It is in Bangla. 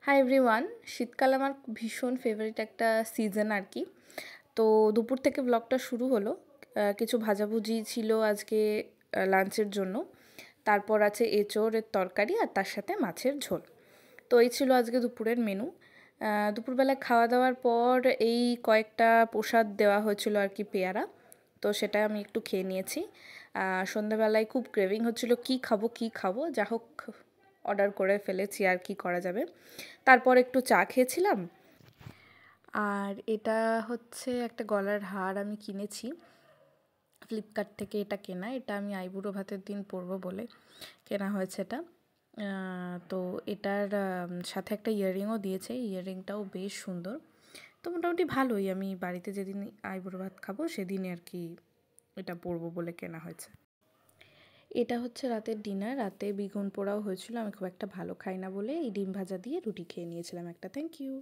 হাই এভরিওয়ান, শীতকাল আমার ভীষণ ফেভারিট একটা সিজন আর কি। তো দুপুর থেকে ব্লগটা শুরু হলো। কিছু ভাজাভুজি ছিল আজকে লাঞ্চের জন্য। তারপর আছে এঁচোড়ের তরকারি আর তার সাথে মাছের ঝোল। তো এই ছিল আজকে দুপুরের মেনু। দুপুরবেলা খাওয়া দাওয়ার পর এই কয়েকটা প্রসাদ দেওয়া হয়েছিল আর কি, পেয়ারা। তো সেটা আমি একটু খেয়ে নিয়েছি। সন্ধ্যাবেলায় খুব ক্রেভিং হচ্ছিল কি খাবো কি খাবো, যা হোক অর্ডার করে ফেলেছি, আর কি করা যাবে। তারপর একটু চা খেয়েছিলাম। আর এটা হচ্ছে একটা গলার হার আমি কিনেছি ফ্লিপকার্ট থেকে। এটা কেনা, এটা আমি আইবুড়ো ভাতের দিন পরবো বলে কেনা হয়েছে এটা। তো এটার সাথে একটা ইয়াররিংও দিয়েছে, ইয়াররিংটাও বেশ সুন্দর। তো মোটামুটি ভালোই, আমি বাড়িতে যেদিন আইবুড়ো ভাত খাবো সেদিনই আর কি এটা পরবো বলে কেনা হয়েছে। এটা হচ্ছে রাতের ডিনার। রাতে বেগুন পোড়াও হয়েছিল, আমি খুব একটা ভালো খাই না বলে এই ডিম ভাজা দিয়ে রুটি খেয়ে নিয়েছিলাম একটা। Thank you.